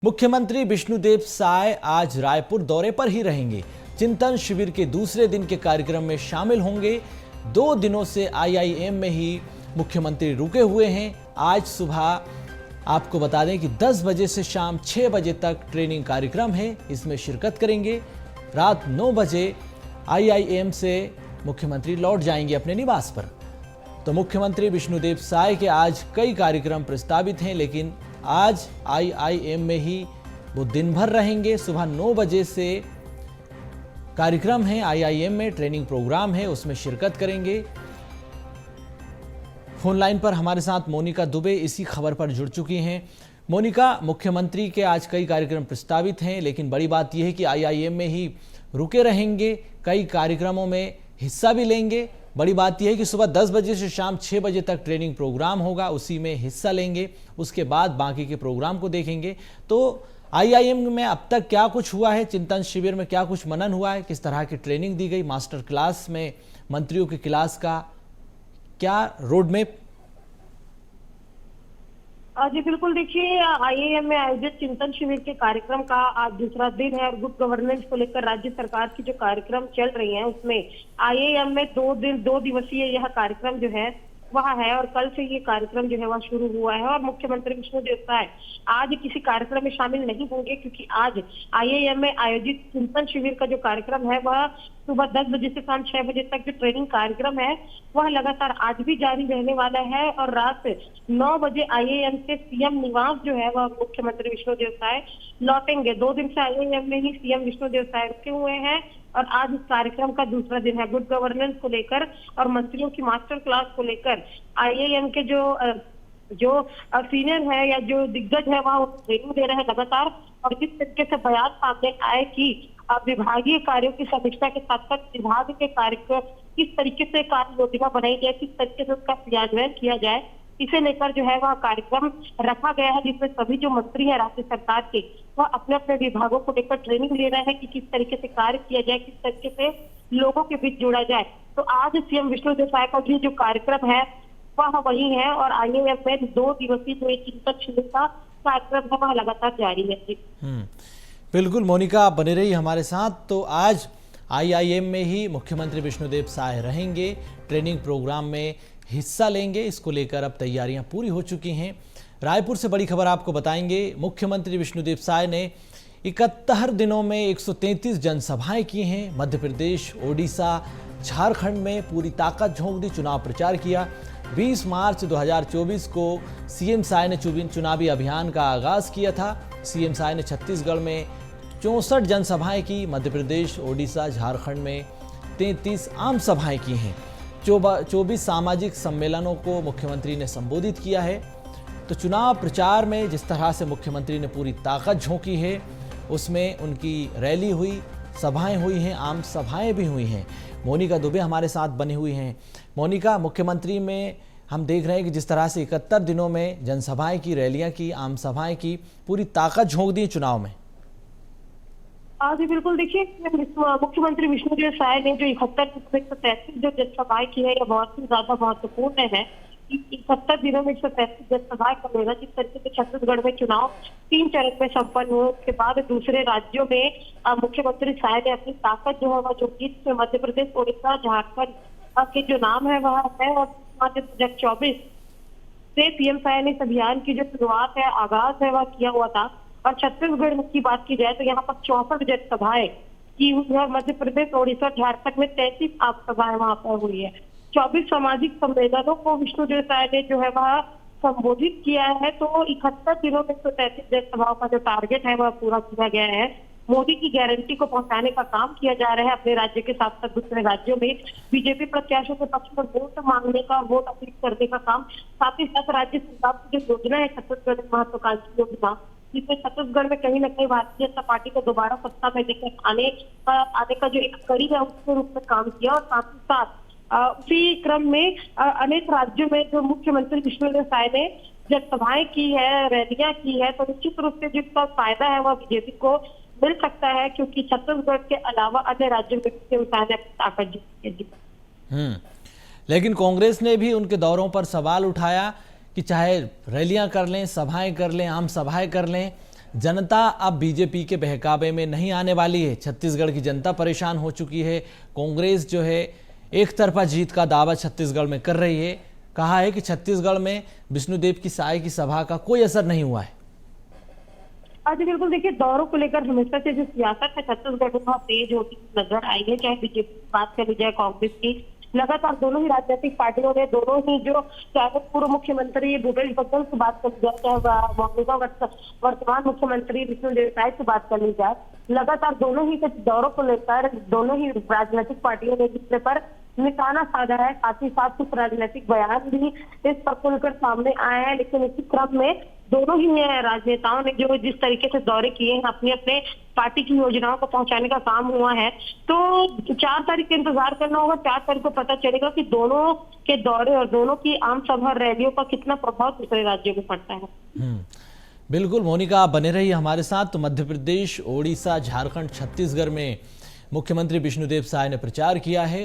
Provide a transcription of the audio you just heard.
मुख्यमंत्री विष्णुदेव साय आज रायपुर दौरे पर ही रहेंगे। चिंतन शिविर के दूसरे दिन के कार्यक्रम में शामिल होंगे। 2 दिनों से आईआईएम में ही मुख्यमंत्री रुके हुए हैं। आज सुबह आपको बता दें कि 10 बजे से शाम 6 बजे तक ट्रेनिंग कार्यक्रम है, इसमें शिरकत करेंगे। रात 9 बजे आईआईएम से मुख्यमंत्री लौट जाएंगे अपने निवास पर। तो मुख्यमंत्री विष्णुदेव साय के आज कई कार्यक्रम प्रस्तावित हैं, लेकिन आज आईआईएम में ही वो दिन भर रहेंगे। सुबह 9 बजे से कार्यक्रम है, आईआईएम में ट्रेनिंग प्रोग्राम है, उसमें शिरकत करेंगे। फोन लाइन पर हमारे साथ मोनिका दुबे इसी खबर पर जुड़ चुकी हैं। मोनिका, मुख्यमंत्री के आज कई कार्यक्रम प्रस्तावित हैं, लेकिन बड़ी बात यह है कि आईआईएम में ही रुके रहेंगे, कई कार्यक्रमों में हिस्सा भी लेंगे। बड़ी बात यह है कि सुबह 10 बजे से शाम 6 बजे तक ट्रेनिंग प्रोग्राम होगा, उसी में हिस्सा लेंगे, उसके बाद बाकी के प्रोग्राम को देखेंगे। तो आईआईएम में अब तक क्या कुछ हुआ है, चिंतन शिविर में क्या कुछ मनन हुआ है, किस तरह की ट्रेनिंग दी गई, मास्टर क्लास में मंत्रियों की क्लास का क्या रोड मैप? जी बिल्कुल, देखिए आईआईएम में आयोजित चिंतन शिविर के कार्यक्रम का आज दूसरा दिन है और गुड गवर्नेंस को लेकर राज्य सरकार की जो कार्यक्रम चल रही हैं उसमें आईआईएम में 2 दिवसीय यह कार्यक्रम जो है वह है और कल से ये कार्यक्रम जो है वह शुरू हुआ है। और मुख्यमंत्री विष्णुदेव साय आज किसी कार्यक्रम में शामिल नहीं होंगे, क्योंकि आज आईआईएम में आयोजित चिंतन शिविर का जो कार्यक्रम है वह सुबह 10 बजे से शाम 6 बजे तक जो ट्रेनिंग कार्यक्रम है वह लगातार आज भी जारी रहने वाला है। और रात 9 बजे आईआईएम से सीएम निवास जो है वह मुख्यमंत्री विष्णुदेव साय लौटेंगे। 2 दिन से आईआईएम में ही सीएम विष्णुदेव साय रुके हुए हैं और आज इस कार्यक्रम का दूसरा दिन है। गुड गवर्नेंस को लेकर और मंत्रियों की मास्टर क्लास को लेकर आईआईएम के जो सीनियर है या जो दिग्गज है वह ट्रेनिंग दे रहे हैं लगातार। और जिस तरीके से बयान सामने आए कि विभागीय कार्यों की समीक्षा के साथ साथ विभाग के कार्य को किस तरीके से कार्य योजना बनाई जाए, किस तरीके से उसका क्रियान्वयन किया जाए, इसे लेकर जो है वह कार्यक्रम रखा गया है, जिसमें सभी जो मंत्री हैं राज्य सरकार के वह अपने अपने विभागों को लेकर ट्रेनिंग ले रहे हैं कि किस तरीके से कार्य किया जाए, किस तरीके से लोगों के बीच जोड़ा जाए। तो आज सीएम विष्णुदेव साय का भी जो कार्यक्रम है वह वही है और आईआईएम में 2 दिवसीय जो चिंतन शिविर का कार्यक्रम है वह लगातार जारी है। बिल्कुल मोनिका, आप बने रही हमारे साथ। तो आज आईआईएम में ही मुख्यमंत्री विष्णुदेव साय रहेंगे, ट्रेनिंग प्रोग्राम में हिस्सा लेंगे। इसको लेकर अब तैयारियां पूरी हो चुकी हैं। रायपुर से बड़ी खबर आपको बताएंगे। मुख्यमंत्री विष्णुदेव साय ने 71 दिनों में 133 जनसभाएं की हैं। मध्य प्रदेश, ओडिशा, झारखंड में पूरी ताकत झोंक दी, चुनाव प्रचार किया। 20 मार्च 2024 को सीएम साय ने चुनावी अभियान का आगाज किया था। सीएम साय ने छत्तीसगढ़ में 64 जनसभाएं की, मध्य प्रदेश, ओडिशा, झारखंड में 33 आम सभाएं की हैं। 24 सामाजिक सम्मेलनों को मुख्यमंत्री ने संबोधित किया है। तो चुनाव प्रचार में जिस तरह से मुख्यमंत्री ने पूरी ताकत झोंकी है, उसमें उनकी रैली हुई, सभाएं हुई हैं, आम सभाएं भी हुई हैं। मोनिका दुबे हमारे साथ बनी हुई हैं। मोनिका, मुख्यमंत्री में हम देख रहे हैं कि जिस तरह से 71 दिनों में जनसभाएं की, रैलियां की, आम सभाएं की, पूरी ताकत झोंक दी चुनाव में। जी बिल्कुल, देखिए मुख्यमंत्री विष्णुदेव साय ने जो 71 जो जनसभाएं की है यह बहुत ही ज्यादा महत्वपूर्ण है। 71 दिनों में 133 जनसभाएं करेगा। जिस तरीके से छत्तीसगढ़ में चुनाव 3 चरण में संपन्न हुए, उसके बाद दूसरे राज्यों में मुख्यमंत्री साय ने अपनी ताकत जो है वह जो मध्य प्रदेश, ओडिशा, झारखंड के जो नाम है वह है। और 2024 से सीएम साय ने इस अभियान की जो शुरुआत है, आगाज है, वह किया हुआ था। और छत्तीसगढ़ की बात की जाए तो यहाँ पर 64 जनसभाएं की हुई है। मध्य प्रदेश, ओडिशा, झारखंड में 33 आम सभाएं वहां पर हुई है। 24 सामाजिक सम्मेलनों को विष्णुदेव साय ने जो है वह संबोधित किया है। तो 71 दिनों में 133 जनसभाओं का जो टारगेट है वह पूरा किया गया है। मोदी की गारंटी को पहुंचाने का काम किया जा रहा है अपने राज्य के साथ साथ दूसरे राज्यों में। बीजेपी प्रत्याशियों के पक्ष में वोट मांगने का, वोट अपील करने का काम, साथ ही साथ राज्य सरकार की जो योजना है छत्तीसगढ़ महत्वाकांक्षी योजना, जिसमें छत्तीसगढ़ में कहीं न कहीं भारतीय जनता पार्टी को दोबारा सत्ता में लेकर आने का जो एक कड़ी है उसके रूप में काम किया। और साथ ही साथ उसी क्रम में अनेक राज्यों में जो मुख्यमंत्री विष्णुदेव साय ने जनसभाएं की है, रैलियां की है, तो निश्चित रूप से जिसका फायदा है वह बीजेपी को मिल सकता है, क्योंकि छत्तीसगढ़ के अलावा अन्य राज्यों में ताकत जी। लेकिन कांग्रेस ने भी उनके दौरों पर सवाल उठाया कि चाहे रैलियां कर लें, सभाएं कर लें, आम सभाएं कर लें, जनता अब बीजेपी के बहकावे में नहीं आने वाली है। छत्तीसगढ़ की जनता परेशान हो चुकी है। कांग्रेस जो है एक तरफा जीत का दावा छत्तीसगढ़ में कर रही है। कहा है कि छत्तीसगढ़ में विष्णुदेव की साय की सभा का कोई असर नहीं हुआ है। आज बिल्कुल देखिए, दौरों को लेकर हमेशा से जो सियासत है छत्तीसगढ़ में बहुत तेज होती नजर आई है। चाहे बीजेपी की बात कर ली जाए, कांग्रेस की, लगातार दोनों ही राजनीतिक पार्टियों ने, दोनों ही जो चाहे पूर्व मुख्यमंत्री भूपेश बघेल की बात कर ली जाए, चाहे मौजूदा वर्तमान मुख्यमंत्री विष्णुदेव साय की बात कर ली जाए, लगातार दोनों ही के दौरों को लेकर दोनों ही राजनीतिक पार्टियों ने दूसरे पर निशाना साधा है। साथ ही साथ कुछ राजनीतिक बयान भी इस पर खुलकर सामने आए हैं। लेकिन इसी क्रम में दोनों ही राजनेताओं ने जो जिस तरीके से दौरे किए हैं, अपने अपने पार्टी की योजनाओं को पहुंचाने का काम हुआ है, तो 4 तारीख का इंतजार करना होगा। 4 तारीख को पता चलेगा कि दोनों के दौरे और दोनों की आम सभा रैलियों का कितना प्रभाव दूसरे राज्यों में पड़ता है। बिल्कुल मोनिका, आप बने रही हमारे साथ। तो मध्य प्रदेश, ओडिशा, झारखंड, छत्तीसगढ़ में मुख्यमंत्री विष्णुदेव साय ने प्रचार किया है।